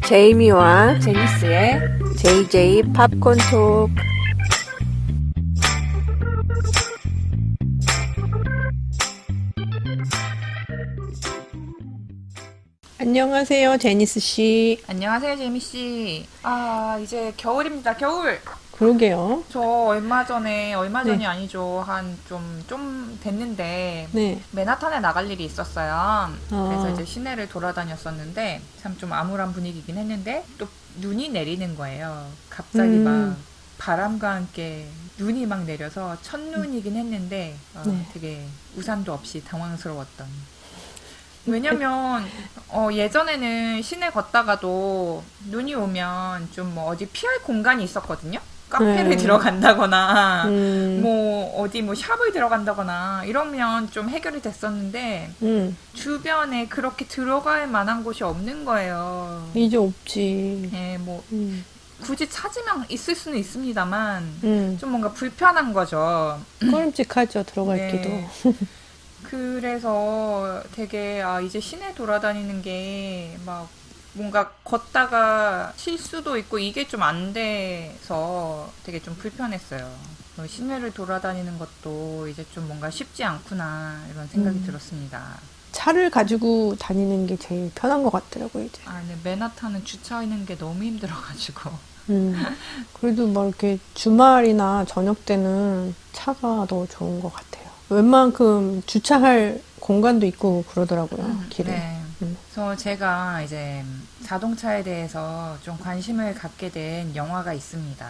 제이미와 제니스의 JJ 팝콘 톡. 안녕하세요, 제니스 씨. 안녕하세요, 제이미씨. 이제 겨울입니다, 겨울! 그러게요. 저 얼마 전이 네. 아니죠. 좀 됐는데, 네. 맨하탄에 나갈 일이 있었어요. 그래서 아, 이제 시내를 돌아다녔었는데, 참 좀 암울한 분위기긴 했는데, 또 눈이 내리는 거예요. 갑자기 막 음, 바람과 함께 눈이 막 내려서 첫눈이긴 했는데, 네. 되게 우산도 없이 당황스러웠던. 왜냐면 예전에는 시내 걷다가도 눈이 오면 좀 뭐 어디 피할 공간이 있었거든요. 카페를 네. 들어간다거나 음, 뭐 어디 뭐 샵을 들어간다거나 이러면 좀 해결이 됐었는데 음, 주변에 그렇게 들어갈 만한 곳이 없는 거예요. 이제 없지. 예, 뭐 음, 굳이 찾으면 있을 수는 있습니다만 음, 좀 뭔가 불편한 거죠. 꺼림칙하죠, 들어갈기도. 네. 그래서 되게 이제 시내 돌아다니는 게 막 뭔가 걷다가 실수도 있고 이게 좀 안 돼서 되게 좀 불편했어요. 시내를 돌아다니는 것도 이제 좀 뭔가 쉽지 않구나 이런 생각이 음, 들었습니다. 차를 가지고 다니는 게 제일 편한 것 같더라고요, 이제. 근데 맨하탄은 주차하는 게 너무 힘들어가지고. 음, 그래도 막 이렇게 주말이나 저녁 때는 차가 더 좋은 것 같아요. 웬만큼 주차할 공간도 있고 그러더라고요, 길에. 네. 음. 그래서 제가 이제 자동차에 대해서 좀 관심을 갖게 된 영화가 있습니다.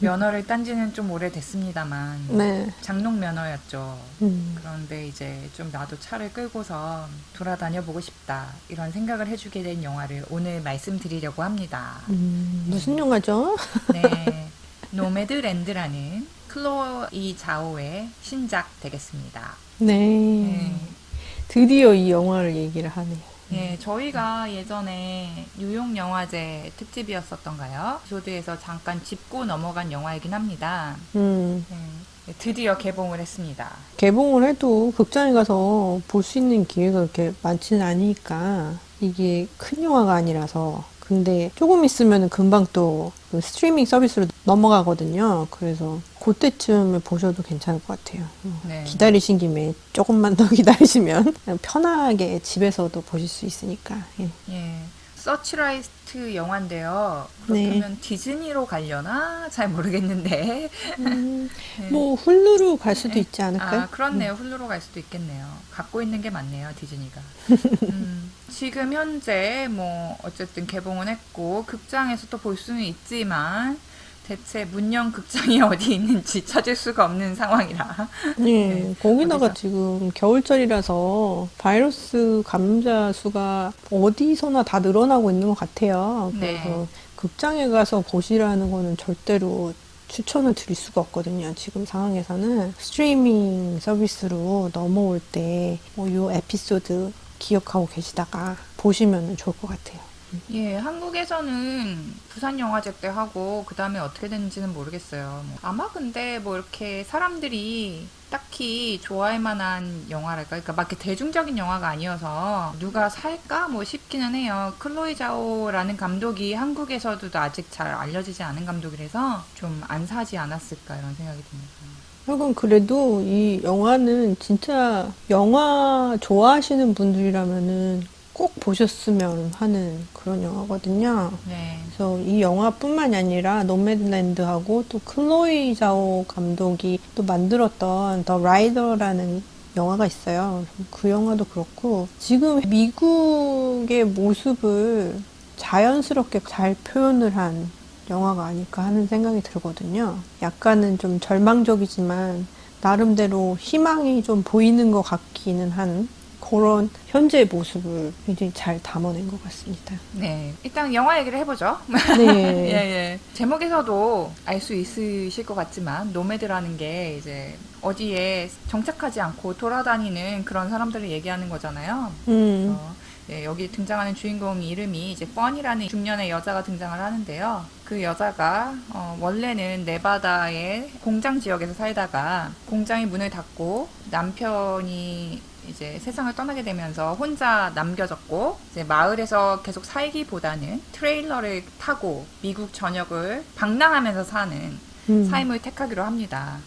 면허를 딴 지는 좀 오래됐습니다만 네. 장롱 면허였죠. 음, 그런데 이제 좀 나도 차를 끌고서 돌아다녀 보고 싶다 이런 생각을 해주게 된 영화를 오늘 말씀드리려고 합니다. 네, 무슨 영화죠? 네. 노매드랜드라는 클로이 자오의 신작 되겠습니다. 네. 네. 드디어 이 영화를 얘기를 하네요. 예, 저희가 예전에 뉴욕 영화제 특집이었었던가요? 에피소드에서 잠깐 짚고 넘어간 영화이긴 합니다. 음, 드디어 개봉을 했습니다. 개봉을 해도 극장에 가서 볼 수 있는 기회가 그렇게 많지는 않으니까 이게 큰 영화가 아니라서 근데 조금 있으면 금방 또그 스트리밍 서비스로 넘어가거든요. 그래서 그때쯤에 보셔도 괜찮을 것 같아요. 네. 기다리신 김에 조금만 더 기다리시면 그냥 편하게 집에서도 보실 수 있으니까. 예. 예. 서치라이트 영화인데요. 네. 그렇다면 디즈니로 가려나? 잘 모르겠는데. 음, 네. 뭐 훌루로 갈 수도 네. 있지 않을까요? 그렇네요. 훌루로 갈 수도 있겠네요. 갖고 있는 게 많네요, 디즈니가. 지금 현재 뭐 어쨌든 개봉은 했고 극장에서 또 볼 수는 있지만 대체 문영 극장이 어디 있는지 찾을 수가 없는 상황이라. 네. 예, 거기다가 어디서? 지금 겨울철이라서 바이러스 감염자 수가 어디서나 다 늘어나고 있는 것 같아요. 네. 그래서 극장에 가서 보시라는 거는 절대로 추천을 드릴 수가 없거든요. 지금 상황에서는 스트리밍 서비스로 넘어올 때 뭐 요 에피소드 기억하고 계시다가 보시면 좋을 것 같아요. 예, 한국에서는 부산 영화제 때 하고 그 다음에 어떻게 됐는지는 모르겠어요. 아마 근데 뭐 이렇게 사람들이 딱히 좋아할 만한 영화랄까, 그러니까 막 이렇게 대중적인 영화가 아니어서 누가 살까 뭐 싶기는 해요. 클로이 자오라는 감독이 한국에서도 아직 잘 알려지지 않은 감독이라서 좀 안 사지 않았을까 이런 생각이 듭니다. 하여간 그래도 이 영화는 진짜 영화 좋아하시는 분들이라면은 꼭 보셨으면 하는 그런 영화거든요. 네, 그래서 이 영화뿐만이 아니라 노매드랜드하고 또 클로이 자오 감독이 또 만들었던 더 라이더라는 영화가 있어요. 그 영화도 그렇고 지금 미국의 모습을 자연스럽게 잘 표현을 한 영화가 아닐까 하는 생각이 들거든요. 약간은 좀 절망적이지만 나름대로 희망이 좀 보이는 것 같기는 한 그런 현재의 모습을 굉장히 잘 담아낸 것 같습니다. 네. 일단 영화 얘기를 해보죠. 예, 네. 예. 제목에서도 알 수 있으실 것 같지만, 노매드라는 게 이제 어디에 정착하지 않고 돌아다니는 그런 사람들을 얘기하는 거잖아요. 음, 그래서 예, 여기 등장하는 주인공 이름이 이제 펀이라는 중년의 여자가 등장을 하는데요. 그 여자가 원래는 네바다의 공장 지역에서 살다가 공장이 문을 닫고 남편이 이제 세상을 떠나게 되면서 혼자 남겨졌고 이제 마을에서 계속 살기보다는 트레일러를 타고 미국 전역을 방랑하면서 사는 삶을 택하기로 합니다.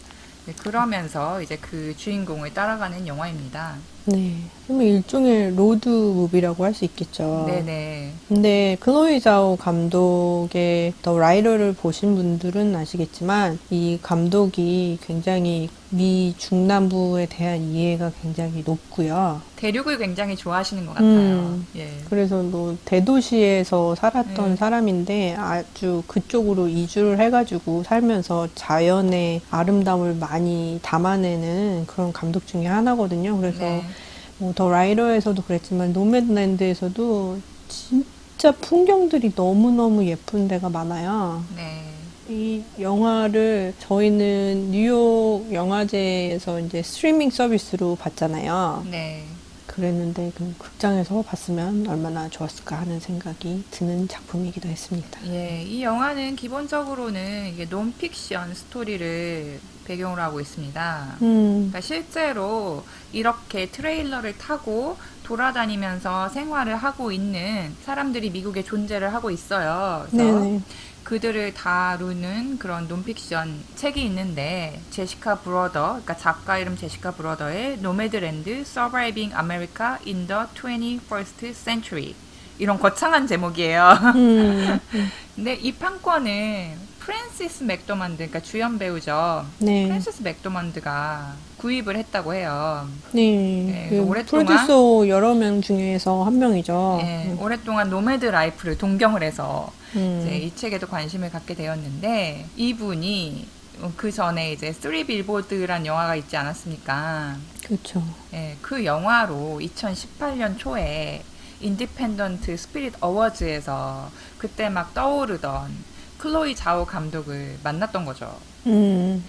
네, 그러면서 이제 그 주인공을 따라가는 영화입니다. 네. 그러면 일종의 로드 무비라고 할 수 있겠죠. 네네. 근데 클로이 자오 감독의 더 라이더를 보신 분들은 아시겠지만 이 감독이 굉장히 미 중남부에 대한 이해가 굉장히 높고요. 대륙을 굉장히 좋아하시는 것 같아요. 예. 그래서 뭐 대도시에서 살았던 사람인데 아주 그쪽으로 이주를 해가지고 살면서 자연의 아름다움을 많이 담아내는 그런 감독 중에 하나거든요. 그래서 네. 뭐 더 라이더에서도 그랬지만 노매드랜드에서도 진짜 풍경들이 너무너무 예쁜 데가 많아요. 네. 이 영화를 저희는 뉴욕 영화제에서 이제 스트리밍 서비스로 봤잖아요. 네. 그랬는데 그 극장에서 봤으면 얼마나 좋았을까 하는 생각이 드는 작품이기도 했습니다. 예, 이 영화는 기본적으로는 이게 논픽션 스토리를 배경으로 하고 있습니다. 그러니까 실제로 이렇게 트레일러를 타고 돌아다니면서 생활을 하고 있는 사람들이 미국에 존재를 하고 있어요. 그래서 네네. 그들을 다루는 그런 논픽션 책이 있는데 제시카 브로더, 그러니까 작가 이름 제시카 브로더의 노매드랜드 Surviving America in the 21st Century 이런 거창한 제목이에요. 근데 이 판권은 프랜시스 맥도만드, 그러니까 주연 배우죠. 네. 프랜시스 맥도만드가 구입을 했다고 해요. 네. 네, 그 오랫동안 프로듀서 여러 명 중에서 한 명이죠. 예, 오랫동안 노매드 라이프를 동경을 해서 이제 음. 이 책에도 관심을 갖게 되었는데 이분이 그 전에 이제 쓰리 빌보드란 영화가 있지 않았습니까? 그렇죠. 예, 그 영화로 2018년 초에 인디펜던트 스피릿 어워즈에서 그때 막 떠오르던 클로이 자오 감독을 만났던 거죠.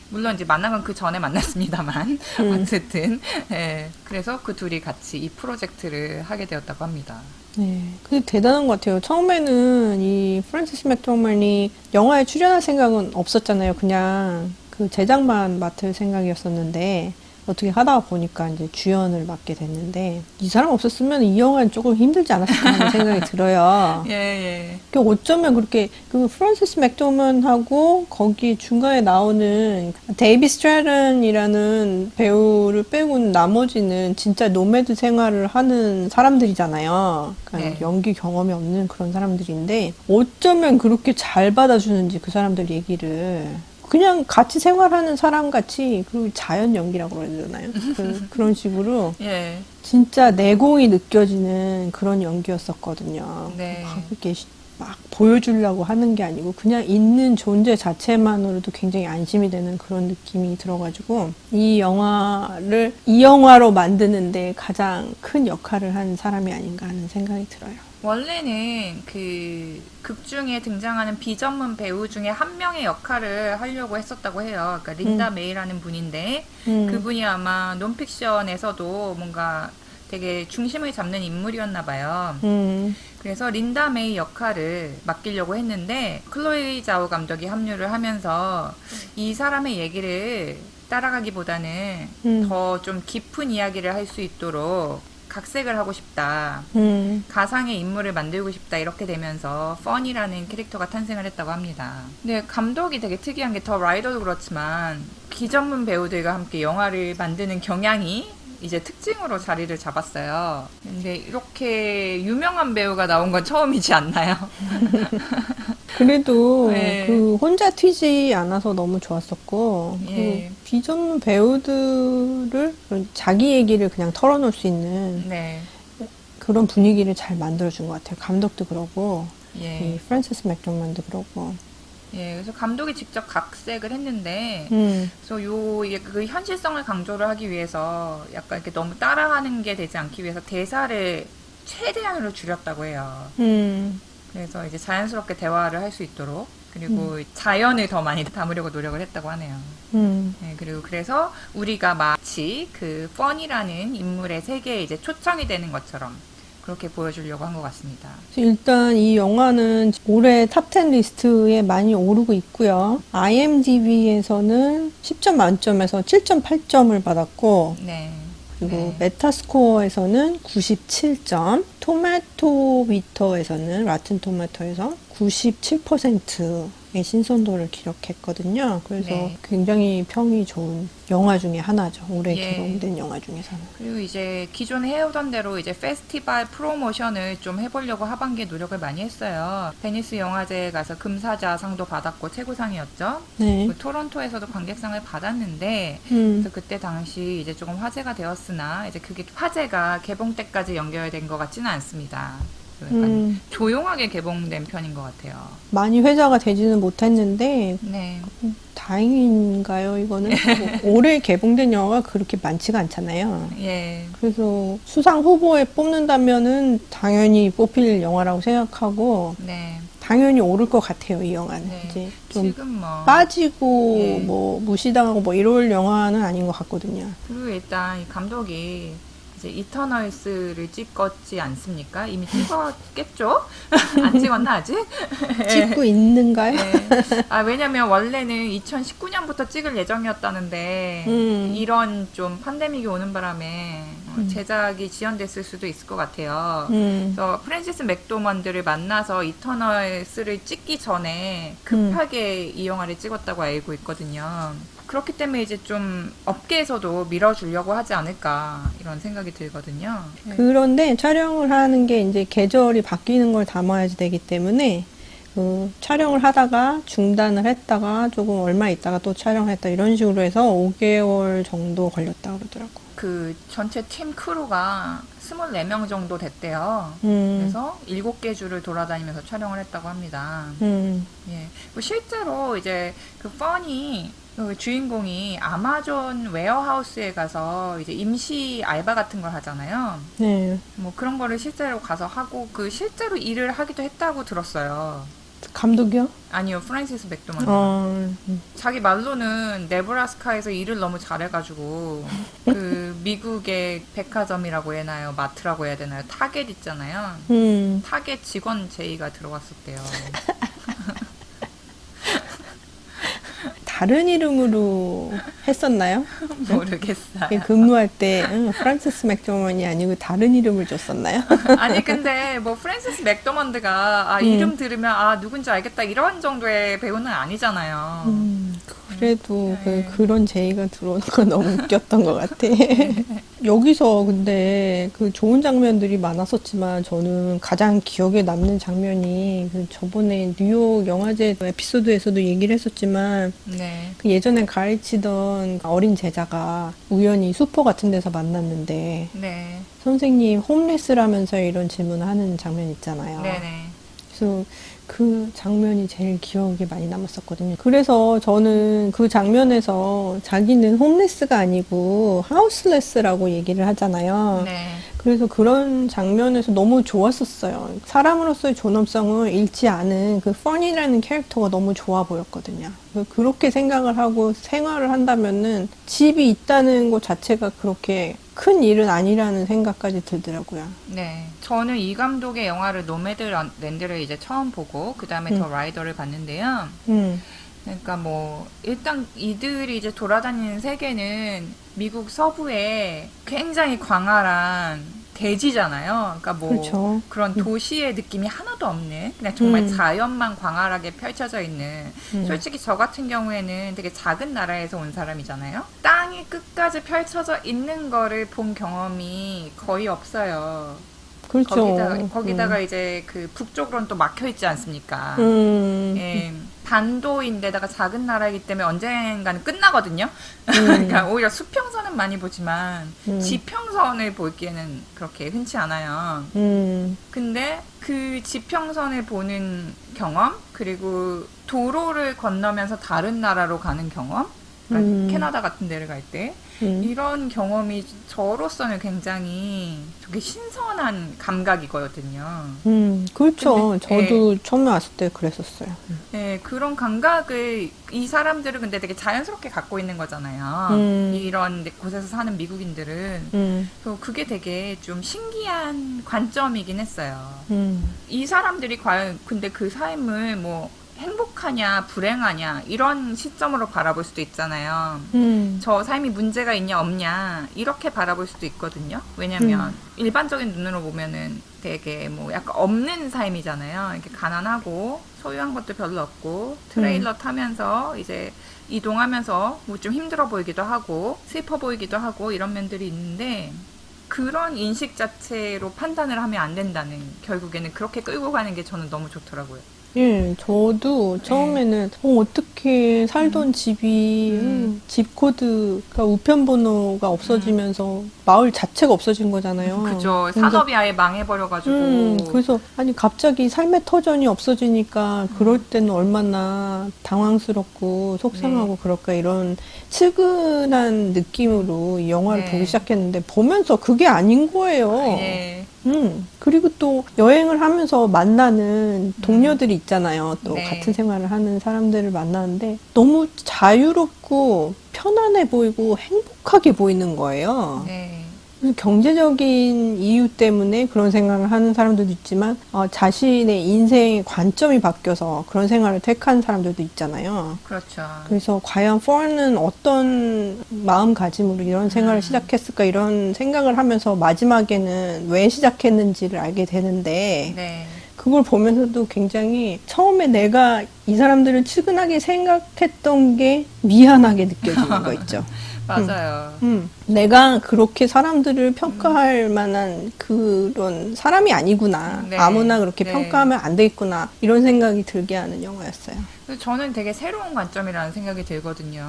물론 이제 만난 건 그 전에 만났습니다만 어쨌든 예, 그래서 그 둘이 같이 이 프로젝트를 하게 되었다고 합니다. 네. 근데 대단한 것 같아요. 처음에는 이 프랜시스 맥도만이 영화에 출연할 생각은 없었잖아요. 그냥 그 제작만 맡을 생각이었었는데 어떻게 하다가 보니까 이제 주연을 맡게 됐는데 이 사람 없었으면 이 영화는 조금 힘들지 않았을까 하는 생각이 들어요. 예, 예. 그 어쩌면 그렇게 그 프란시스 맥도먼하고 거기 중간에 나오는 데이비 스트래튼이라는 배우를 빼고는 나머지는 진짜 노매드 생활을 하는 사람들이잖아요. 그러니까 네. 연기 경험이 없는 그런 사람들인데 어쩌면 그렇게 잘 받아주는지 그 사람들 얘기를 그냥 같이 생활하는 사람 같이 그리고 자연 연기라고 그래야 되나요? 그런 식으로 예. 진짜 내공이 느껴지는 그런 연기였었거든요. 네. 막 이렇게 막 보여주려고 하는 게 아니고 그냥 있는 존재 자체만으로도 굉장히 안심이 되는 그런 느낌이 들어가지고 이 영화를 이 영화로 만드는데 가장 큰 역할을 한 사람이 아닌가 하는 생각이 들어요. 원래는 그 극 중에 등장하는 비전문 배우 중에 한 명의 역할을 하려고 했었다고 해요. 그러니까 린다 메이라는 분인데 그분이 아마 논픽션에서도 뭔가 되게 중심을 잡는 인물이었나 봐요. 그래서 린다 메이 역할을 맡기려고 했는데 클로이 자오 감독이 합류를 하면서 이 사람의 얘기를 따라가기보다는 더 좀 깊은 이야기를 할 수 있도록 각색을 하고 싶다. 가상의 인물을 만들고 싶다. 이렇게 되면서 펀이라는 캐릭터가 탄생을 했다고 합니다. 근데 감독이 되게 특이한 게 더 라이더도 그렇지만 비전문 배우들과 함께 영화를 만드는 경향이 이제 특징으로 자리를 잡았어요. 근데 이렇게 유명한 배우가 나온 건 처음이지 않나요? 그래도 네. 그 혼자 튀지 않아서 너무 좋았었고 예. 그 비전문 배우들을 자기 얘기를 그냥 털어놓을 수 있는 네. 그런 분위기를 잘 만들어준 것 같아요. 감독도 그러고 예. 이 프랜시스 맥도만도 그러고 예. 그래서 감독이 직접 각색을 했는데 그래서 그 현실성을 강조를 하기 위해서 약간 이렇게 너무 따라하는 게 되지 않기 위해서 대사를 최대한으로 줄였다고 해요. 그래서 이제 자연스럽게 대화를 할 수 있도록 그리고 자연을 더 많이 담으려고 노력을 했다고 하네요. 네, 그리고 그래서 우리가 마치 그 펀이라는 인물의 세계에 이제 초청이 되는 것처럼 그렇게 보여주려고 한 것 같습니다. 일단 이 영화는 올해 탑10 리스트에 많이 오르고 있고요. IMDb에서는 10점 만점에서 7.8점을 받았고 네. 그리고 네. 메타스코어에서는 97점, 토마토미터에서는 라튼 토마토에서 97%의 신선도를 기록했거든요. 그래서 네. 굉장히 평이 좋은 영화 중에 하나죠. 올해 예. 개봉된 영화 중에서는. 그리고 이제 기존에 해오던 대로 이제 페스티벌 프로모션을 좀 해보려고 하반기에 노력을 많이 했어요. 베니스 영화제에 가서 금사자상도 받았고 최고상이었죠. 네. 그 토론토에서도 관객상을 받았는데 그래서 그때 당시 이제 조금 화제가 되었으나 이제 그게 화제가 개봉 때까지 연결된 것 같지는 않습니다. 약간 조용하게 개봉된 편인 것 같아요. 많이 회자가 되지는 못했는데 네. 다행인가요, 이거는? 뭐, 올해 개봉된 영화가 그렇게 많지가 않잖아요. 예. 그래서 수상 후보에 뽑는다면은 당연히 뽑힐 영화라고 생각하고 네. 당연히 오를 것 같아요, 이 영화는. 네. 이제 좀 지금 뭐 빠지고 예. 뭐 무시당하고 뭐 이럴 영화는 아닌 것 같거든요. 그리고 일단 이 감독이 이제 이터널스를 찍었지 않습니까? 이미 찍었겠죠? 안 찍었나 아직? 찍고 있는가요? 네. 아, 왜냐면 원래는 2019년부터 찍을 예정이었다는데 이런 좀 팬데믹이 오는 바람에 제작이 지연됐을 수도 있을 것 같아요. 그래서 프랜시스 맥도먼드를 만나서 이터널스를 찍기 전에 급하게 이 영화를 찍었다고 알고 있거든요. 그렇기 때문에 이제 좀 업계에서도 밀어주려고 하지 않을까 이런 생각이 들거든요. 그런데 촬영을 하는 게 이제 계절이 바뀌는 걸 담아야지 되기 때문에 그 촬영을 하다가 중단을 했다가 조금 얼마 있다가 또 촬영했다 이런 식으로 해서 5개월 정도 걸렸다고 그러더라고. 그 전체 팀 크루가 24명 정도 됐대요. 음. 그래서 7개 주를 돌아다니면서 촬영을 했다고 합니다. 예. 그리고 실제로 이제 그 퍼니 그 주인공이 아마존 웨어하우스에 가서 이제 임시 알바 같은 걸 하잖아요. 네. 뭐 그런 거를 실제로 가서 하고 그 실제로 일을 하기도 했다고 들었어요. 감독이요? 아니요, 프랜시스 맥도먼드. 어, 자기 말로는 네브라스카에서 일을 너무 잘해가지고 그 미국의 백화점이라고 해야 하나요, 마트라고 해야 되나요, 타겟 있잖아요. 타겟 직원 제의가 들어갔었대요. 다른 이름으로 했었나요? 모르겠어요. 근무할 때 프란시스 맥도먼이 아니고 다른 이름을 줬었나요? 아니 근데 뭐 프랜시스 맥도먼드가 이름 들으면 누군지 알겠다 이런 정도의 배우는 아니잖아요. 그래도 그런 제의가 들어오는 건 너무 웃겼던 것 같아. 여기서 근데 그 좋은 장면들이 많았었지만 저는 가장 기억에 남는 장면이 그 저번에 뉴욕 영화제 에피소드에서도 얘기를 했었지만 네. 그 예전에 가르치던 어린 제자가 우연히 슈퍼 같은 데서 만났는데 네. 선생님 홈레스라면서 이런 질문을 하는 장면 있잖아요. 네네. 그래서 그 장면이 제일 기억에 많이 남았었거든요. 그래서 저는 그 장면에서 자기는 홈레스가 아니고 하우스레스라고 얘기를 하잖아요. 네. 그래서 그런 장면에서 너무 좋았었어요. 사람으로서의 존엄성을 잃지 않은 그 펀이라는 캐릭터가 너무 좋아 보였거든요. 그렇게 생각을 하고 생활을 한다면은 집이 있다는 것 자체가 그렇게 큰 일은 아니라는 생각까지 들더라고요. 네. 저는 이 감독의 영화를 노매드랜드를 이제 처음 보고 그 다음에 더 라이더를 봤는데요. 그러니까 뭐 일단 이들이 이제 돌아다니는 세계는 미국 서부에 굉장히 광활한 대지잖아요. 그러니까 뭐 그렇죠. 그런 도시의 느낌이 하나도 없는 그냥 정말 자연만 광활하게 펼쳐져 있는 솔직히 저 같은 경우에는 되게 작은 나라에서 온 사람이잖아요. 땅이 끝까지 펼쳐져 있는 거를 본 경험이 거의 없어요. 그렇죠. 거기다가 이제 그 북쪽으로는 또 막혀 있지 않습니까? 예, 반도인데다가 작은 나라이기 때문에 언젠가는 끝나거든요. 그러니까 오히려 수평선은 많이 보지만 지평선을 보기에는 그렇게 흔치 않아요. 근데 그 지평선을 보는 경험 그리고 도로를 건너면서 다른 나라로 가는 경험 그러니까 캐나다 같은 데를 갈 때 이런 경험이 저로서는 굉장히 되게 신선한 감각이거든요. 그렇죠. 근데, 저도 처음에 왔을 때 그랬었어요. 네, 그런 감각을 이 사람들은 근데 되게 자연스럽게 갖고 있는 거잖아요. 이런 곳에서 사는 미국인들은. 그래서 그게 되게 좀 신기한 관점이긴 했어요. 이 사람들이 과연 근데 그 삶을 뭐 행복하냐 불행하냐 이런 시점으로 바라볼 수도 있잖아요. 음. 저 삶이 문제가 있냐 없냐 이렇게 바라볼 수도 있거든요. 왜냐면 일반적인 눈으로 보면은 되게 뭐 약간 없는 삶이잖아요. 이렇게 가난하고 소유한 것도 별로 없고 트레일러 타면서 이제 이동하면서 뭐 좀 힘들어 보이기도 하고 슬퍼 보이기도 하고 이런 면들이 있는데, 그런 인식 자체로 판단을 하면 안 된다는, 결국에는 그렇게 끌고 가는 게 저는 너무 좋더라고요. 예, 저도 처음에는 어떻게 살던 집이 집 코드가 우편번호가 없어지면서 마을 자체가 없어진 거잖아요. 그죠. 그래서 산업이 아예 망해버려가지고. 그래서 아니 갑자기 삶의 터전이 없어지니까 그럴 때는 얼마나 당황스럽고 속상하고 그럴까, 이런 측은한 느낌으로 이 영화를 네. 보기 시작했는데 보면서 그게 아닌 거예요. 예. 그리고 또 여행을 하면서 만나는 동료들이 있잖아요. 또 네. 같은 생활을 하는 사람들을 만나는데 너무 자유롭고 편안해 보이고 행복하게 보이는 거예요. 네. 그래서 경제적인 이유 때문에 그런 생각을 하는 사람들도 있지만 자신의 인생의 관점이 바뀌어서 그런 생활을 택한 사람들도 있잖아요. 그렇죠. 그래서 과연 펀은 어떤 마음가짐으로 이런 생활을 시작했을까, 이런 생각을 하면서 마지막에는 왜 시작했는지를 알게 되는데, 네. 그걸 보면서도 굉장히 처음에 내가 이 사람들을 측은하게 생각했던 게 미안하게 느껴지는 거 있죠. 맞아요. 내가 그렇게 사람들을 평가할 만한 그런 사람이 아니구나. 네. 아무나 그렇게 네. 평가하면 안 되겠구나. 이런 생각이 들게 하는 영화였어요. 그래서 저는 되게 새로운 관점이라는 생각이 들거든요.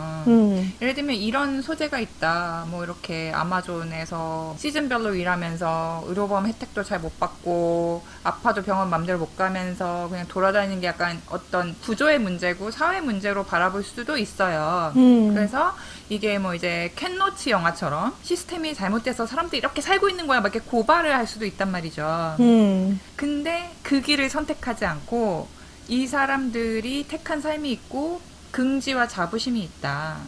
예를 들면 이런 소재가 있다. 뭐 이렇게 아마존에서 시즌별로 일하면서 의료보험 혜택도 잘 못 받고 아파도 병원 맘대로 못 가면서 그냥 돌아다니는 게 약간 어떤 구조의 문제고 사회 문제로 바라볼 수도 있어요. 그래서 이게 뭐 이제 캔로치 영화처럼 시스템이 잘못돼서 사람들이 이렇게 살고 있는 거야 막 이렇게 고발을 할 수도 있단 말이죠. 근데 그 길을 선택하지 않고 이 사람들이 택한 삶이 있고 긍지와 자부심이 있다.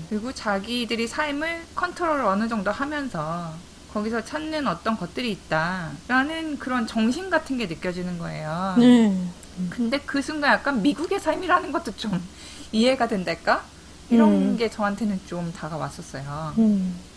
그리고 자기들이 삶을 컨트롤을 어느 정도 하면서 거기서 찾는 어떤 것들이 있다. 라는 그런 정신 같은 게 느껴지는 거예요. 근데 그 순간 약간 미국의 삶이라는 것도 좀 이해가 된달까? 이런 게 저한테는 좀 다가왔었어요.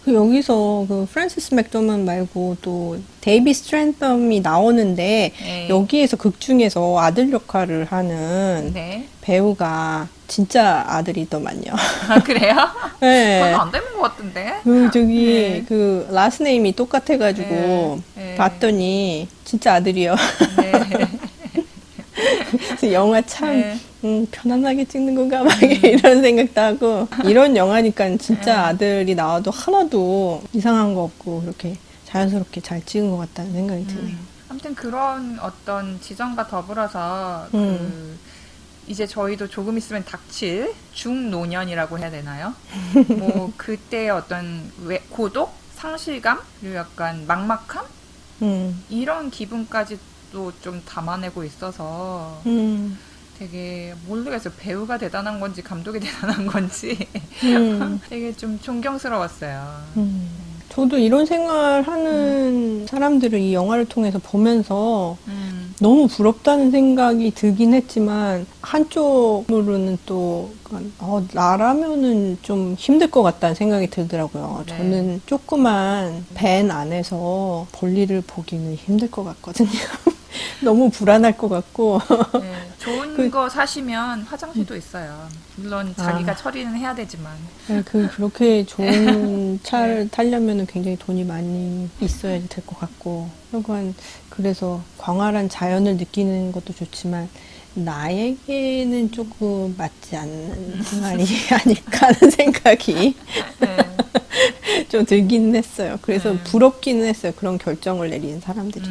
그 여기서 그 프란시스 맥도만 말고 또 데이비 스트랜텀이 나오는데 네. 여기에서 극 중에서 아들 역할을 하는 네. 배우가 진짜 아들이더만요. 아, 그래요? 네. 저는 안 되는 것 같은데. 그 저기 네. 그 라스트 네임이 똑같아가지고 네. 네. 봤더니 진짜 아들이요. 네. 그래서 영화 참 네. 편안하게 찍는 건가 막 이런 생각도 하고, 이런 영화니까 진짜 아들이 나와도 하나도 이상한 거 없고 그렇게 자연스럽게 잘 찍은 것 같다는 생각이 드네요. 아무튼 그런 어떤 지점과 더불어서 이제 저희도 조금 있으면 닥칠 중노년이라고 해야 되나요? 뭐 그때의 어떤 고독, 상실감, 그리고 약간 막막함 이런 기분까지도 좀 담아내고 있어서 되게 모르겠어요. 배우가 대단한 건지 감독이 대단한 건지 되게 좀 존경스러웠어요. 저도 이런 생활하는 사람들을 이 영화를 통해서 보면서 너무 부럽다는 생각이 들긴 했지만, 한쪽으로는 또 나라면은 좀 힘들 것 같다는 생각이 들더라고요. 네. 저는 조그만 밴 안에서 볼일을 보기는 힘들 것 같거든요. 너무 불안할 것 같고. 네, 좋은 거 사시면 화장실도 있어요. 물론 자기가 처리는 해야 되지만. 그렇게 좋은 차를 타려면 굉장히 돈이 많이 있어야 될 것 같고. 그래서 광활한 자연을 느끼는 것도 좋지만, 나에게는 조금 맞지 않는 생활이 아닐까 하는 생각이 좀 들기는 했어요. 그래서 부럽기는 했어요. 그런 결정을 내리는 사람들이.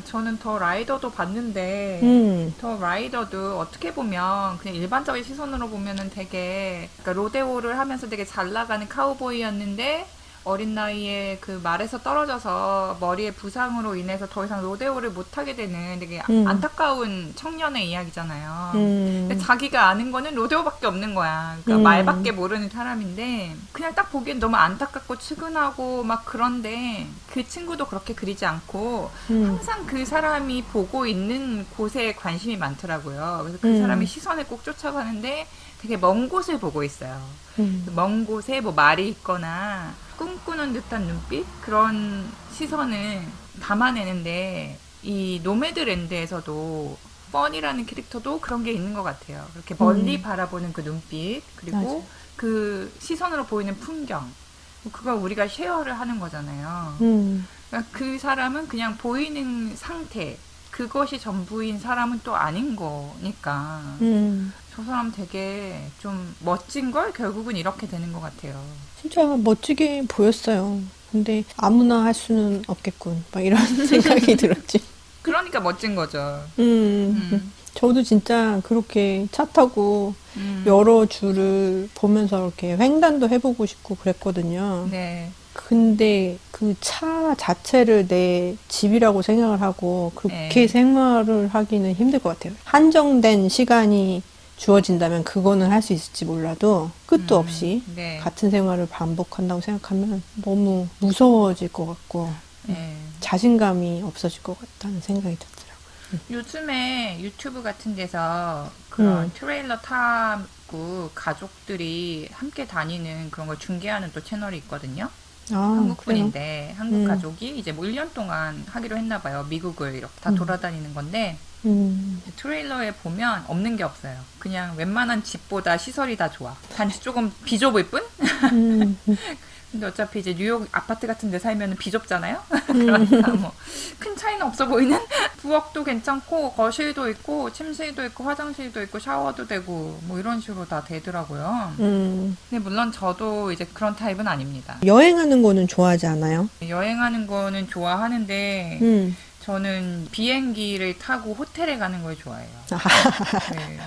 저는 더 라이더도 봤는데 더 라이더도 어떻게 보면 그냥 일반적인 시선으로 보면은 되게, 그러니까 로데오를 하면서 되게 잘 나가는 카우보이였는데 어린 나이에 그 말에서 떨어져서 머리에 부상으로 인해서 더 이상 로데오를 못하게 되는 되게 안타까운 청년의 이야기잖아요. 근데 자기가 아는 거는 로데오밖에 없는 거야. 그러니까 말밖에 모르는 사람인데 그냥 딱 보기엔 너무 안타깝고 측은하고 막 그런데 그 친구도 그렇게 그리지 않고 항상 그 사람이 보고 있는 곳에 관심이 많더라고요. 그래서 그 사람이 시선을 꼭 쫓아가는데 되게 먼 곳을 보고 있어요. 먼 곳에 뭐 말이 있거나 꿈꾸는 듯한 눈빛? 그런 시선을 담아내는데 이 노매드랜드에서도 뻔이라는 캐릭터도 그런 게 있는 것 같아요. 그렇게 멀리 바라보는 그 눈빛 그리고 맞아. 그 시선으로 보이는 풍경 그걸 우리가 쉐어를 하는 거잖아요. 그러니까 그 사람은 그냥 보이는 상태 그것이 전부인 사람은 또 아닌 거니까 저 사람 되게 좀 멋진 걸 결국은 이렇게 되는 것 같아요. 진짜 멋지게 보였어요. 근데 아무나 할 수는 없겠군. 막 이런 생각이 들었지. 그러니까 멋진 거죠. 저도 진짜 그렇게 차 타고 여러 줄을 보면서 이렇게 횡단도 해보고 싶고 그랬거든요. 네. 근데 그 차 자체를 내 집이라고 생각을 하고 그렇게 네. 생활을 하기는 힘들 것 같아요. 한정된 시간이 주어진다면 그거는 할 수 있을지 몰라도 끝도 없이 네. 같은 생활을 반복한다고 생각하면 너무 무서워질 것 같고 네. 자신감이 없어질 것 같다는 생각이 들더라고요. 요즘에 유튜브 같은 데서 그런 트레일러 타고 가족들이 함께 다니는 그런 걸 중계하는 또 채널이 있거든요. 아, 한국 그래요? 분인데 한국 가족이 이제 뭐 1년 동안 하기로 했나 봐요. 미국을 이렇게 다 돌아다니는 건데 트레일러에 보면 없는 게 없어요. 그냥 웬만한 집보다 시설이 다 좋아. 단지 조금 비좁을 뿐? 음, 근데 어차피 이제 뉴욕 아파트 같은 데 살면 비좁잖아요? 그러니까 뭐 큰 차이는 없어 보이는? 부엌도 괜찮고 거실도 있고 침실도 있고 화장실도 있고 샤워도 되고 뭐 이런 식으로 다 되더라고요. 근데 물론 저도 이제 그런 타입은 아닙니다. 여행하는 거는 좋아하지 않아요? 여행하는 거는 좋아하는데 저는 비행기를 타고 호텔에 가는 걸 좋아해요. 네.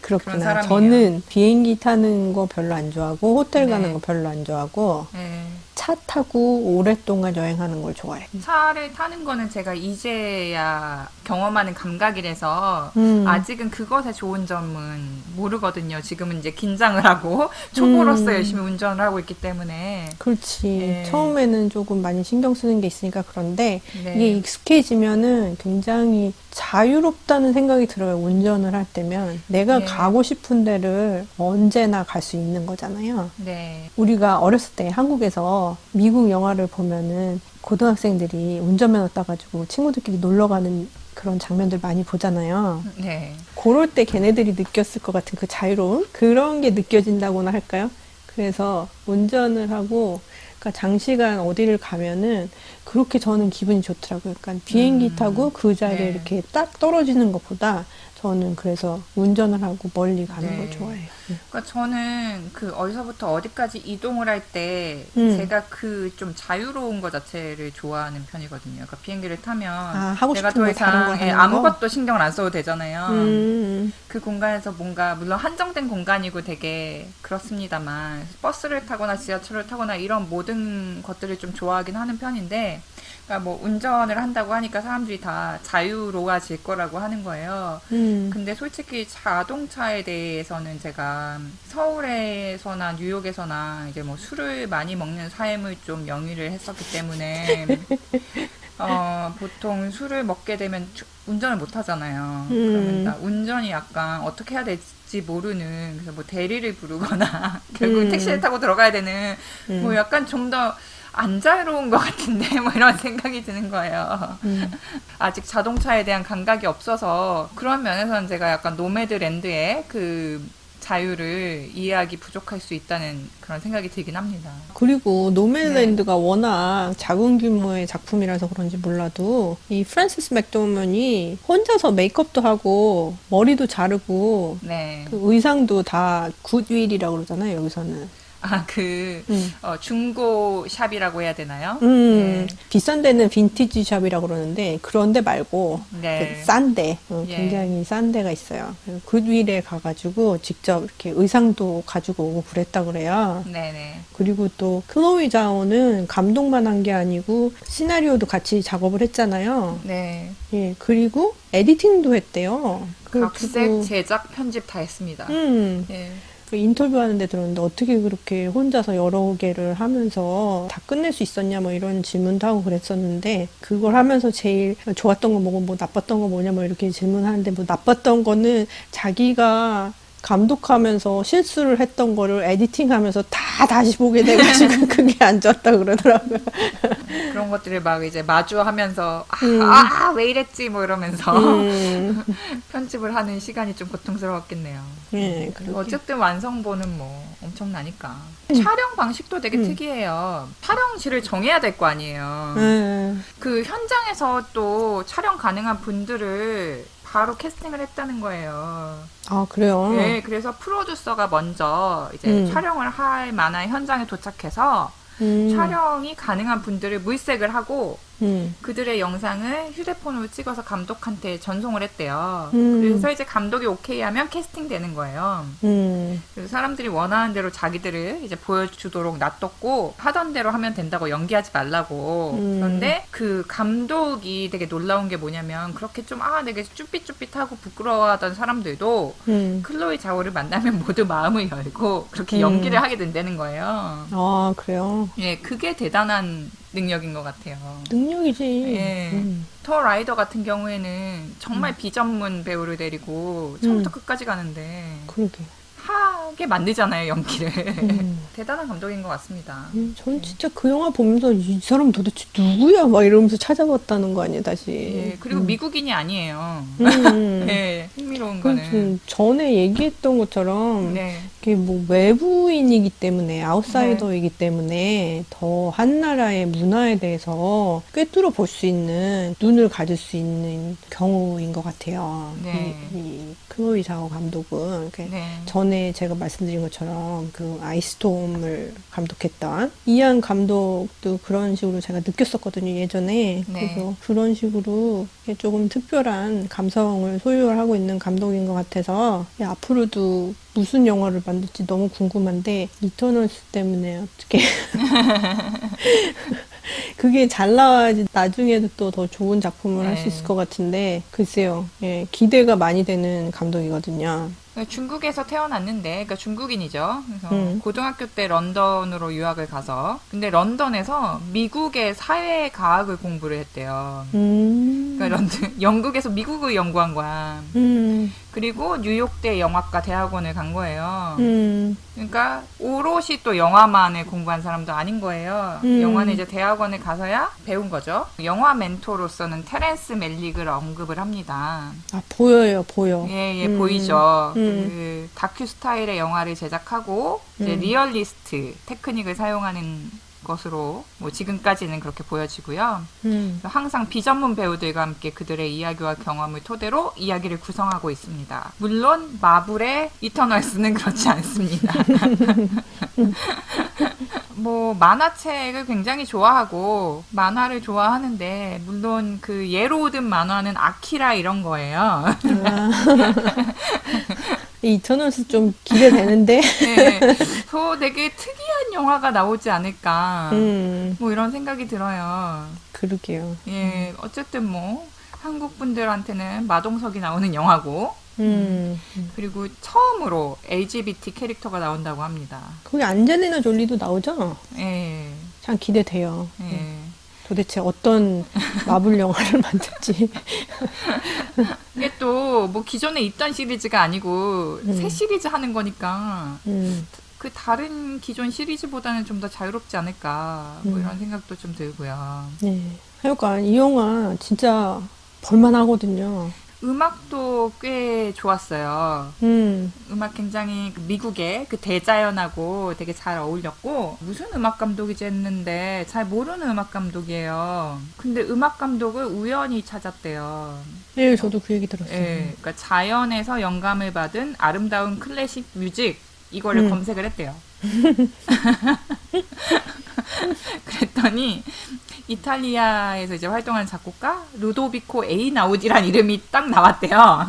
그런 그렇구나. 사람이에요. 저는 비행기 타는 거 별로 안 좋아하고 호텔 네. 가는 거 별로 안 좋아하고 네. 차 타고 오랫동안 여행하는 걸 좋아해. 차를 타는 거는 제가 이제야 경험하는 감각이라서 아직은 그것의 좋은 점은 모르거든요. 지금은 이제 긴장을 하고 초보로서 열심히 운전을 하고 있기 때문에. 그렇지. 네. 처음에는 조금 많이 신경 쓰는 게 있으니까 그런데 네. 이게 익숙해지면은 굉장히 자유롭다는 생각이 들어요. 운전을 할 때면. 내가 네. 가고 싶은 데를 언제나 갈 수 있는 거잖아요. 네. 우리가 어렸을 때 한국에서 미국 영화를 보면은 고등학생들이 운전면허 따가지고 친구들끼리 놀러 가는 그런 장면들 많이 보잖아요. 네. 그럴 때 걔네들이 느꼈을 것 같은 그 자유로움? 그런 게 느껴진다고나 할까요? 그래서 운전을 하고, 그러니까 장시간 어디를 가면은 그렇게 저는 기분이 좋더라고요. 그러니까 비행기 타고 그 자리에 네. 이렇게 딱 떨어지는 것보다 저는 그래서 운전을 하고 멀리 가는 네. 걸 좋아해요. 그러니까 저는 그 어디서부터 어디까지 이동을 할 때 제가 그 좀 자유로운 것 자체를 좋아하는 편이거든요. 그러니까 비행기를 타면 하고 내가 싶은 더 거 다른 거 이상 하는 아무것도 신경을 안 써도 되잖아요. 거? 그 공간에서 뭔가 물론 한정된 공간이고 되게 그렇습니다만 버스를 타거나 지하철을 타거나 이런 모든 것들을 좀 좋아하긴 하는 편인데 그러니까 뭐 운전을 한다고 하니까 사람들이 다 자유로워질 거라고 하는 거예요. 근데 솔직히 자동차에 대해서는 제가 서울에서나 뉴욕에서나 이제 뭐 술을 많이 먹는 삶을 좀 영위를 했었기 때문에 보통 술을 먹게 되면 운전을 못 하잖아요. 그러면 나 운전이 약간 어떻게 해야 될지 모르는 그래서 뭐 대리를 부르거나 결국 택시를 타고 들어가야 되는 뭐 약간 좀 더 안 자유로운 것 같은데 뭐 이런 생각이 드는 거예요. 아직 자동차에 대한 감각이 없어서 그런 면에서는 제가 약간 노매드랜드의 그 자유를 이해하기 부족할 수 있다는 그런 생각이 들긴 합니다. 그리고 노매드랜드가 워낙 작은 규모의 작품이라서 그런지 몰라도 이 프랜시스 맥도머먼이 혼자서 메이크업도 하고 머리도 자르고 네. 그 의상도 다 굿윌이라고 그러잖아요, 여기서는. 중고 샵이라고 해야 되나요? 예. 비싼 데는 빈티지 샵이라고 그러는데, 그런 데 말고, 네. 싼 데, 예. 굉장히 싼 데가 있어요. 그래서 굿윌에 가가지고 직접 이렇게 의상도 가지고 오고 그랬다 그래요. 네네. 그리고 또 클로이 자오는 감독만 한 게 아니고 시나리오도 같이 작업을 했잖아요. 네. 예, 그리고 에디팅도 했대요. 각색, 제작, 편집 다 했습니다. 예. 그 인터뷰 하는데 들었는데 어떻게 그렇게 혼자서 여러 개를 하면서 다 끝낼 수 있었냐 뭐 이런 질문도 하고 그랬었는데 그걸 하면서 제일 좋았던 거 뭐고 뭐 나빴던 거 뭐냐 뭐 이렇게 질문하는데 뭐 나빴던 거는 자기가 감독하면서 실수를 했던 거를 에디팅하면서 다 다시 보게 돼가지고 그게 안 좋았다 그러더라고요. 그런 것들을 막 이제 마주하면서 왜 이랬지 뭐 이러면서 편집을 하는 시간이 좀 고통스러웠겠네요. 예, 그렇게. 어쨌든 완성본은 뭐 엄청나니까. 촬영 방식도 되게 특이해요. 촬영지를 정해야 될 거 아니에요. 그 현장에서 또 촬영 가능한 분들을 바로 캐스팅을 했다는 거예요. 아, 그래요? 네, 그래서 프로듀서가 먼저 이제 촬영을 할 만한 현장에 도착해서 촬영이 가능한 분들을 물색을 하고 그들의 영상을 휴대폰으로 찍어서 감독한테 전송을 했대요. 그래서 이제 감독이 오케이 하면 캐스팅 되는 거예요. 그래서 사람들이 원하는 대로 자기들을 이제 보여주도록 놔뒀고 하던 대로 하면 된다고 연기하지 말라고. 그런데 그 감독이 되게 놀라운 게 뭐냐면 그렇게 좀 되게 쭈삣쭈삣하고 부끄러워하던 사람들도 클로이 자오를 만나면 모두 마음을 열고 그렇게 연기를 하게 된다는 거예요. 아, 그래요? 예, 그게 대단한 능력인 것 같아요. 능력이지. 예. 더 라이더 같은 경우에는 정말 비전문 배우를 데리고 처음부터 끝까지 가는데 그러게. 하게 만들잖아요, 연기를. 대단한 감독인 것 같습니다. 저는 진짜 그 영화 보면서 이 사람 도대체 누구야? 막 이러면서 찾아봤다는 거 아니에요, 다시. 예, 그리고 미국인이 아니에요. 예, 흥미로운 그 거는. 전에 얘기했던 것처럼 네. 이게 뭐 외부인이기 때문에 아웃사이더이기 때문에 더 한 나라의 문화에 대해서 꿰뚫어 볼 수 있는 눈을 가질 수 있는 경우인 것 같아요. 네. 이 클로이 자오 감독은 네. 전에 제가 말씀드린 것처럼 그 아이스톰을 감독했던 이안 감독도 그런 식으로 제가 느꼈었거든요, 예전에. 네. 그래서 그런 식으로 조금 특별한 감성을 소유하고 있는 감독인 것 같아서 앞으로도 무슨 영화를 만들지 너무 궁금한데 이터널스 때문에 어떻게 그게 잘 나와야지 나중에도 또 더 좋은 작품을 할 수 있을 것 같은데 글쎄요. 예, 기대가 많이 되는 감독이거든요. 중국에서 태어났는데, 그러니까 중국인이죠. 그래서 고등학교 때 런던으로 유학을 가서, 근데 런던에서 미국의 사회과학을 공부를 했대요. 그러니까 영국에서 미국을 연구한 거야. 그리고 뉴욕대 영화과 대학원을 간 거예요. 그러니까 오롯이 또 영화만을 공부한 사람도 아닌 거예요. 영화는 이제 대학원에 가서야 배운 거죠. 영화 멘토로서는 테렌스 멜릭을 언급을 합니다. 아, 보여요, 보여. 예, 보이죠. 그 다큐 스타일의 영화를 제작하고 이제 리얼리스트 테크닉을 사용하는 것으로 뭐 지금까지는 그렇게 보여지고요. 항상 비전문 배우들과 함께 그들의 이야기와 경험을 토대로 이야기를 구성하고 있습니다. 물론 마블의 이터널스는 그렇지 않습니다. 뭐 만화책을 굉장히 좋아하고 만화를 좋아하는데 물론 그 예로 든 만화는 아키라 이런 거예요. 이터널스 좀 기대되는데. 네, 저 되게 특이한 영화가 나오지 않을까. 뭐 이런 생각이 들어요. 그러게요. 예, 어쨌든 뭐 한국 분들한테는 마동석이 나오는 영화고. 그리고 처음으로 LGBT 캐릭터가 나온다고 합니다. 거기 안젤리나 졸리도 나오죠? 예. 참 기대돼요. 예. 도대체 어떤 마블 영화를 만들지. 이게 또 뭐 기존에 있던 시리즈가 아니고 새 시리즈 하는 거니까 그 다른 기존 시리즈보다는 좀 더 자유롭지 않을까 뭐 이런 생각도 좀 들고요. 네. 하여간 이 영화 진짜 볼만하거든요. 음악도 꽤 좋았어요. 음악 굉장히 미국의 그 대자연하고 되게 잘 어울렸고 무슨 음악 감독이지 했는데 잘 모르는 음악 감독이에요. 근데 음악 감독을 우연히 찾았대요. 네, 저도 그 얘기 들었어요. 예, 그러니까 자연에서 영감을 받은 아름다운 클래식 뮤직 이거를 검색을 했대요. 그랬더니 이탈리아에서 이제 활동하는 작곡가 루도비코 에이나우디란 이름이 딱 나왔대요.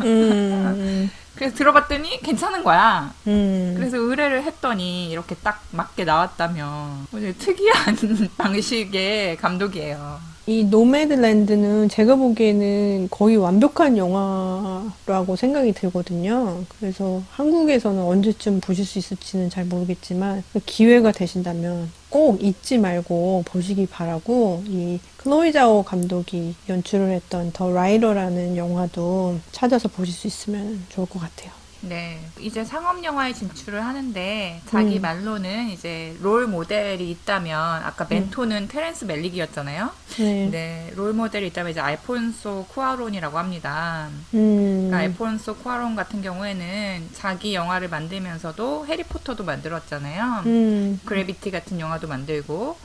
그래서 들어봤더니 괜찮은 거야. 그래서 의뢰를 했더니 이렇게 딱 맞게 나왔다며. 특이한 방식의 감독이에요. 이 노매드랜드는 제가 보기에는 거의 완벽한 영화라고 생각이 들거든요. 그래서 한국에서는 언제쯤 보실 수 있을지는 잘 모르겠지만 기회가 되신다면 꼭 잊지 말고 보시기 바라고 이 클로이 자오 감독이 연출을 했던 더 라이더라는 영화도 찾아서 보실 수 있으면 좋을 것 같아요. 네. 이제 상업 영화에 진출을 하는데 자기 말로는 이제 롤 모델이 있다면 아까 멘토는 테렌스 멜릭이었잖아요. 네. 네. 롤 모델이 있다면 이제 알폰소 쿠아론이라고 합니다. 그러니까 알폰소 쿠아론 같은 경우에는 자기 영화를 만들면서도 해리포터도 만들었잖아요. 그래비티 같은 영화도 만들고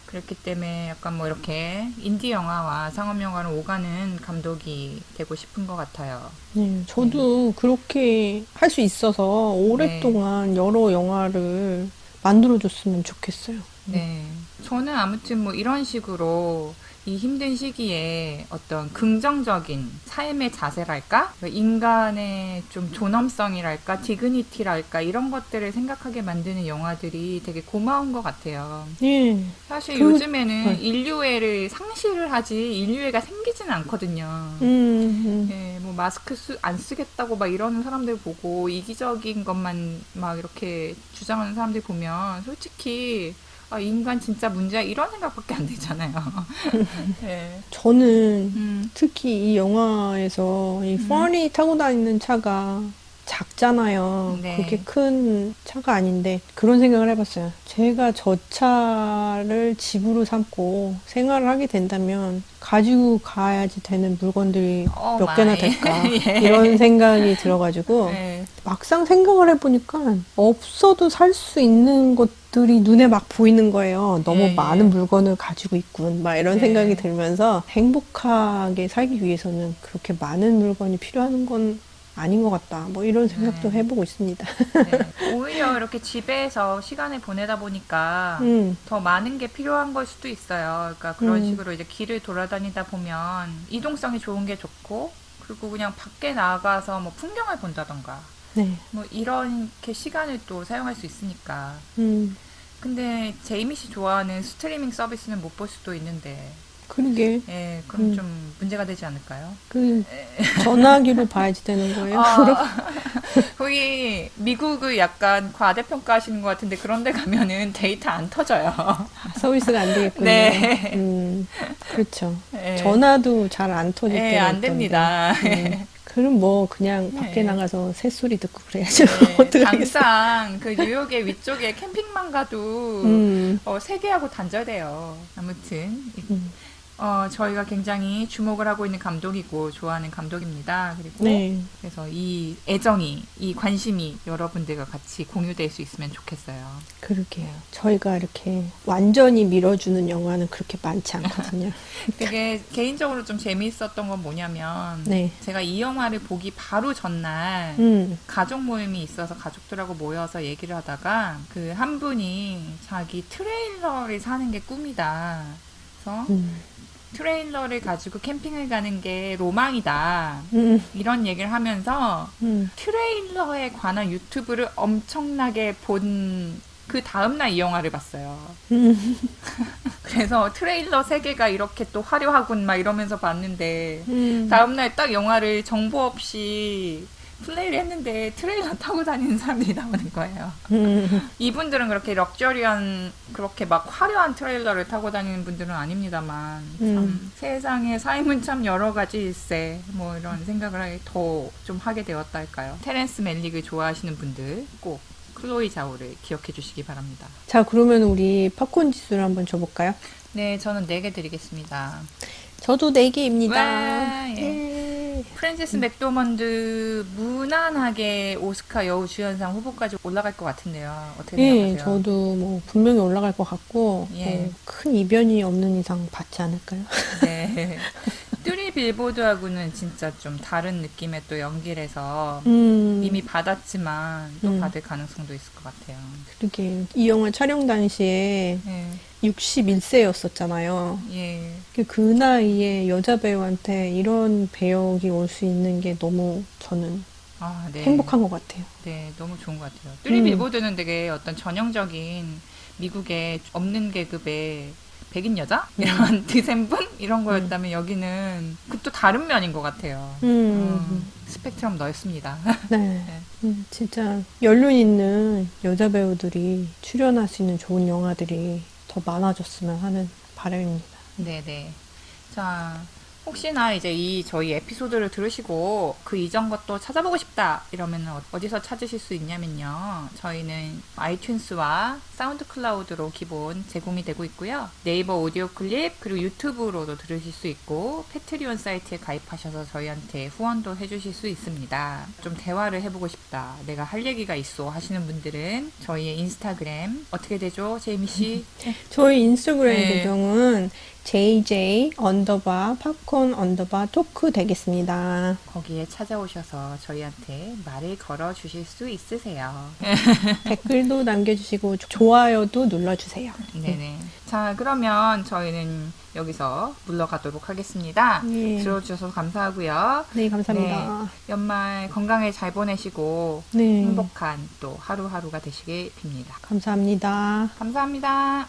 그렇기 때문에 약간 뭐 이렇게 인디 영화와 상업 영화를 오가는 감독이 되고 싶은 것 같아요. 네, 저도 그렇게 할 수 있어서 오랫동안 여러 영화를 만들어줬으면 좋겠어요. 네. 저는 아무튼 뭐 이런 식으로 이 힘든 시기에 어떤 긍정적인 삶의 자세랄까? 인간의 좀 존엄성이랄까? 디그니티랄까? 이런 것들을 생각하게 만드는 영화들이 되게 고마운 것 같아요. 예. 사실 요즘에는 인류애를 상실을 하지 인류애가 생기지는 않거든요. 예, 뭐 마스크 안 쓰겠다고 막 이러는 사람들 보고 이기적인 것만 막 이렇게 주장하는 사람들 보면 솔직히 아, 인간 진짜 문제야 이런 생각밖에 안 들잖아요. 네. 저는 특히 이 영화에서 이 퍼니 타고 다니는 차가 작잖아요. 네. 그렇게 큰 차가 아닌데 그런 생각을 해봤어요. 제가 저 차를 집으로 삼고 생활을 하게 된다면 가지고 가야지 되는 물건들이 몇 개나 될까 예. 이런 생각이 들어가지고 네. 막상 생각을 해보니까 없어도 살 수 있는 것들이 눈에 막 보이는 거예요. 너무 예, 많은 예. 물건을 가지고 있군. 막 이런 네. 생각이 들면서 행복하게 살기 위해서는 그렇게 많은 물건이 필요한 건 아닌 것 같다. 뭐 이런 생각도 해보고 있습니다. 네. 오히려 이렇게 집에서 시간을 보내다 보니까 더 많은 게 필요한 걸 수도 있어요. 그러니까 그런 식으로 이제 길을 돌아다니다 보면 이동성이 좋은 게 좋고 그리고 그냥 밖에 나가서 뭐 풍경을 본다던가 네. 뭐 이렇게 시간을 또 사용할 수 있으니까. 근데 제이미 씨 좋아하는 스트리밍 서비스는 못 볼 수도 있는데. 그러게. 예, 그럼 좀 문제가 되지 않을까요? 그 전화기로 봐야지 되는 거예요. 그럼? 거기 미국을 약간 과대평가하시는 것 같은데 그런데 가면은 데이터 안 터져요. 서비스가 안 되겠군요. 네. 그렇죠. 예. 전화도 잘 안 터질 예, 때가 안 있던데. 됩니다. 그럼 뭐 그냥 밖에 나가서 새소리 듣고 그래야죠. 네, 어떡하겠어요. 당장 그 뉴욕의 위쪽에 캠핑만 가도 세계하고 단절돼요. 아무튼 저희가 굉장히 주목을 하고 있는 감독이고 좋아하는 감독입니다. 그리고 네. 그래서 이 애정이, 이 관심이 여러분들과 같이 공유될 수 있으면 좋겠어요. 그러게요. 저희가 이렇게 완전히 밀어주는 영화는 그렇게 많지 않거든요. 되게 개인적으로 좀 재미있었던 건 뭐냐면 네. 제가 이 영화를 보기 바로 전날 가족 모임이 있어서 가족들하고 모여서 얘기를 하다가 그 한 분이 자기 트레일러를 사는 게 꿈이다. 그래서 트레일러를 가지고 캠핑을 가는 게 로망이다. 이런 얘기를 하면서 트레일러에 관한 유튜브를 엄청나게 본 그 다음날 이 영화를 봤어요. 그래서 트레일러 세계가 이렇게 또 화려하군 막 이러면서 봤는데 다음날 딱 영화를 정보 없이 플레이를 했는데 트레일러 타고 다니는 사람들이 나오는 거예요. 이분들은 그렇게 럭셔리한 그렇게 막 화려한 트레일러를 타고 다니는 분들은 아닙니다만 참 세상에 삶은 참 여러 가지일세 뭐 이런 생각을 더 좀 하게 되었다 할까요. 테렌스 멜릭을 좋아하시는 분들 꼭 클로이 자오를 기억해 주시기 바랍니다. 자, 그러면 우리 팝콘 지수를 한번 줘볼까요? 네, 저는 4개 드리겠습니다. 저도 4개입니다. 와, 예. 프랜시스 맥도먼드 무난하게 오스카 여우주연상 후보까지 올라갈 것 같은데요. 어떻게 생각하세요? 저도 뭐 분명히 올라갈 것 같고 예. 큰 이변이 없는 이상 받지 않을까요? 네. 뚜리 빌보드하고는 진짜 좀 다른 느낌의 또 연기라서 이미 받았지만 또 받을 가능성도 있을 것 같아요. 그러게 이 영화 촬영 당시에 예, 61세였었잖아요. 예. 그 나이에 여자 배우한테 이런 배역이 올 수 있는 게 너무 저는 아, 네. 행복한 것 같아요. 네, 너무 좋은 것 같아요. 뚜리 빌보드는 되게 어떤 전형적인 미국의 없는 계급의 백인 여자? 이런 드센분? 이런 거였다면 여기는 그 또 다른 면인 것 같아요. 스펙트럼 넓습니다. 네. 진짜 연륜 있는 여자 배우들이 출연할 수 있는 좋은 영화들이 더 많아졌으면 하는 바람입니다. 네네. 자, 혹시나 이제 이 저희 에피소드를 들으시고 그 이전 것도 찾아보고 싶다 이러면 어디서 찾으실 수 있냐면요. 저희는 아이튠스와 사운드 클라우드로 기본 제공이 되고 있고요. 네이버 오디오 클립 그리고 유튜브로도 들으실 수 있고 패트리온 사이트에 가입하셔서 저희한테 후원도 해주실 수 있습니다. 좀 대화를 해보고 싶다. 내가 할 얘기가 있어 하시는 분들은 저희의 인스타그램 어떻게 되죠? 제이미 씨? 저희 인스타그램 네. 계정은 JJ_팝콘_토크 되겠습니다. 거기에 찾아오셔서 저희한테 말을 걸어 주실 수 있으세요. 댓글도 남겨주시고 좋아요도 눌러주세요. 네네. 자, 그러면 저희는 여기서 물러가도록 하겠습니다. 예. 들어주셔서 감사하고요. 네, 감사합니다. 연말 건강에 잘 보내시고 네, 행복한 또 하루하루가 되시길 빕니다. 감사합니다. 감사합니다.